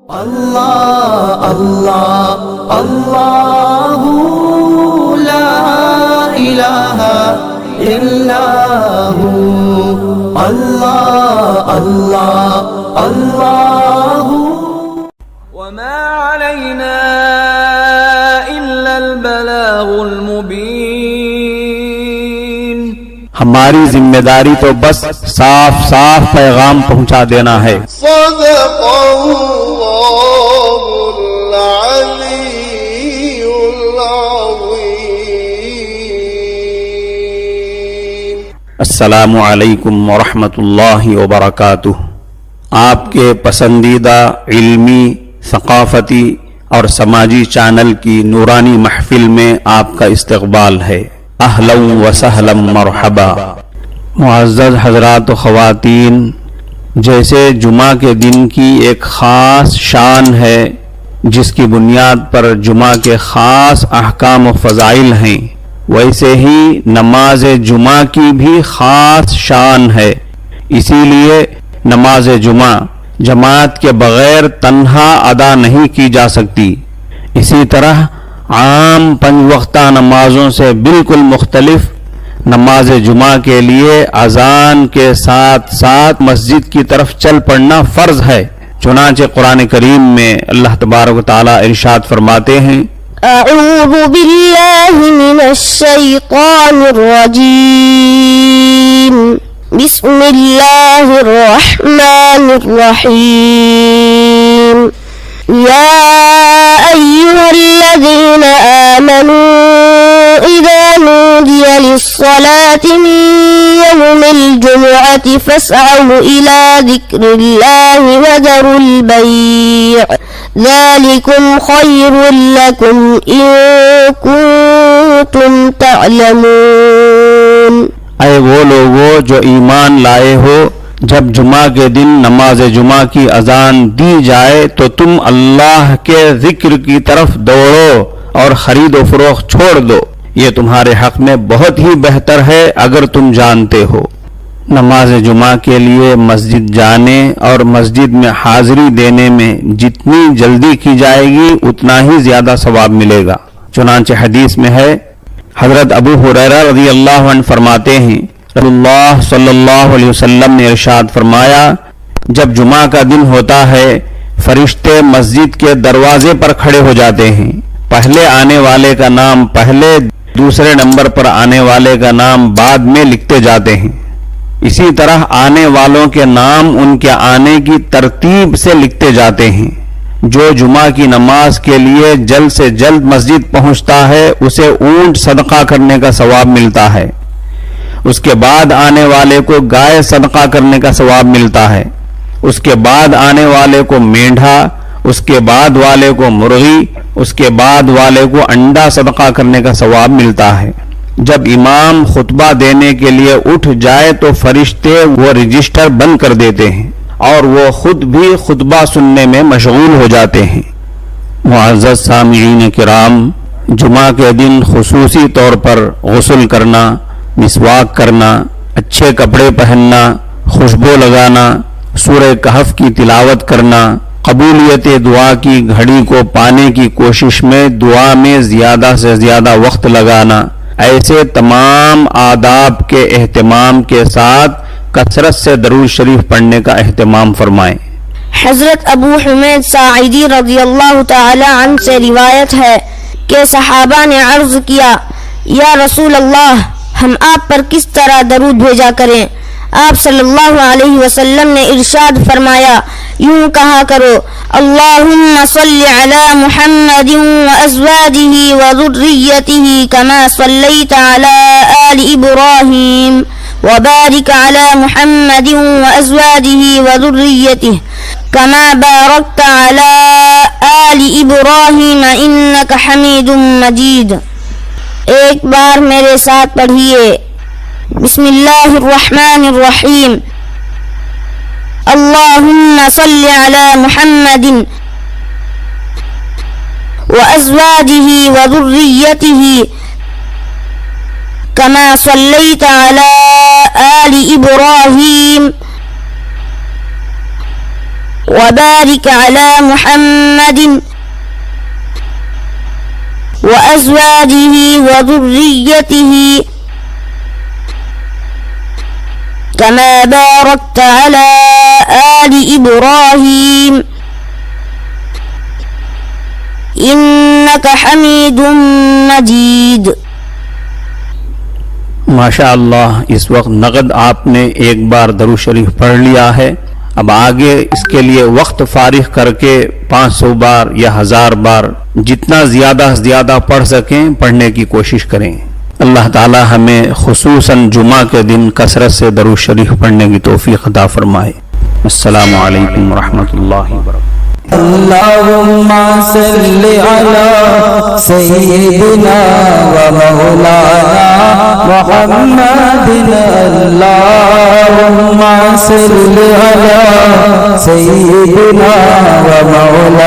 اللہ اللہ اللہ لا الہ الا ہو، اللہ اللہ اللہ۔ وما علینا الا البلاغ المبین، ہماری ذمہ داری تو بس صاف صاف پیغام پہنچا دینا ہے۔ صدق اللہ العلی العظیم۔ السلام علیکم ورحمۃ اللہ وبرکاتہ۔ آپ کے پسندیدہ علمی، ثقافتی اور سماجی چینل کی نورانی محفل میں آپ کا استقبال ہے۔ اہلا و سہلا مرحبا۔ معزز حضرات و خواتین، جیسے جمعہ کے دن کی ایک خاص شان ہے جس کی بنیاد پر جمعہ کے خاص احکام و فضائل ہیں، ویسے ہی نماز جمعہ کی بھی خاص شان ہے۔ اسی لیے نماز جمعہ جماعت کے بغیر تنہا ادا نہیں کی جا سکتی۔ اسی طرح عام 5 وقتہ نمازوں سے بالکل مختلف نماز جمعہ کے لیے اذان کے ساتھ ساتھ مسجد کی طرف چل پڑنا فرض ہے۔ چنانچہ قرآن کریم میں اللہ تبارک و تعالی ارشاد فرماتے ہیں، اعوذ باللہ من الشیطان الرجیم، بسم اللہ الرحمن الرحیم، یا ایہا الذین آمنوا اذا نودی للصلاة من یوم الجمعة فاسعوا الى ذکر اللہ وذروا البیع ذالکم خیر لکم ان کنتم تعلمون۔ اے وہ لوگو جو ایمان لائے ہو، جب جمعہ کے دن نماز جمعہ کی اذان دی جائے تو تم اللہ کے ذکر کی طرف دوڑو اور خرید و فروخت چھوڑ دو، یہ تمہارے حق میں بہت ہی بہتر ہے اگر تم جانتے ہو۔ نماز جمعہ کے لیے مسجد جانے اور مسجد میں حاضری دینے میں جتنی جلدی کی جائے گی اتنا ہی زیادہ ثواب ملے گا۔ چنانچہ حدیث میں ہے، حضرت ابو ہریرہ رضی اللہ عنہ فرماتے ہیں، رسول اللہ صلی اللہ علیہ وسلم نے ارشاد فرمایا، جب جمعہ کا دن ہوتا ہے فرشتے مسجد کے دروازے پر کھڑے ہو جاتے ہیں، پہلے آنے والے کا نام پہلے، دوسرے نمبر پر آنے والے کا نام بعد میں لکھتے جاتے ہیں۔ اسی طرح آنے والوں کے نام ان کے آنے کی ترتیب سے لکھتے جاتے ہیں۔ جو جمعہ کی نماز کے لیے جلد سے جلد مسجد پہنچتا ہے اسے اونٹ صدقہ کرنے کا ثواب ملتا ہے، اس کے بعد آنے والے کو گائے صدقہ کرنے کا ثواب ملتا ہے، اس کے بعد آنے والے کو مینڈھا، اس کے بعد والے کو مرغی، اس کے بعد والے کو انڈا صدقہ کرنے کا ثواب ملتا ہے۔ جب امام خطبہ دینے کے لیے اٹھ جائے تو فرشتے وہ رجسٹر بند کر دیتے ہیں اور وہ خود بھی خطبہ سننے میں مشغول ہو جاتے ہیں۔ معزز سامعین کرام، جمعہ کے دن خصوصی طور پر غسل کرنا، مسواک کرنا، اچھے کپڑے پہننا، خوشبو لگانا، سورہ کہف کی تلاوت کرنا، قبولیت دعا کی گھڑی کو پانے کی کوشش میں دعا میں زیادہ سے زیادہ وقت لگانا، ایسے تمام آداب کے اہتمام کے ساتھ کثرت سے درود شریف پڑھنے کا اہتمام فرمائیں۔ حضرت ابو حمید ساعدی رضی اللہ تعالی عنہ سے روایت ہے کہ صحابہ نے عرض کیا، یا رسول اللہ، ہم آپ پر کس طرح درود بھیجا کریں؟ آپ صلی اللہ علیہ وسلم نے ارشاد فرمایا، یوں کہا کرو، اللہم صل علی محمد وازواجہ وذریتہ کما صلیت علی آل ابراہیم وبارک علی محمد وازواجہ وذریتہ کما بارکت علی آل ابراہیم انک حمید مجید۔ ایک بار میرے ساتھ پڑھیے، بسم اللہ الرحمن الرحیم، اللہم صل علی محمد وازواجہ وذریتہ کما صلیت علی آل ابراہیم وبارك على محمد وأزواجه وذريته كما باركت على آل إبراهيم إنك حميد مجيد. ماشاء اللہ اس وقت نقد آپ نے ایک بار درود شریف پڑھ لیا ہے. اب آگے اس کے لیے وقت فارغ کر کے 500 بار یا 1000 بار جتنا زیادہ سے زیادہ پڑھ سکیں پڑھنے کی کوشش کریں. اللہ تعالی ہمیں خصوصاً جمعہ کے دن کثرت سے درود شریف پڑھنے کی توفیق عطا فرمائے. السلام علیکم ورحمۃ اللہ وبرکاتہ. اللهم صل على سيدنا ومولانا محمد. اللهم صل على سيدنا ومولانا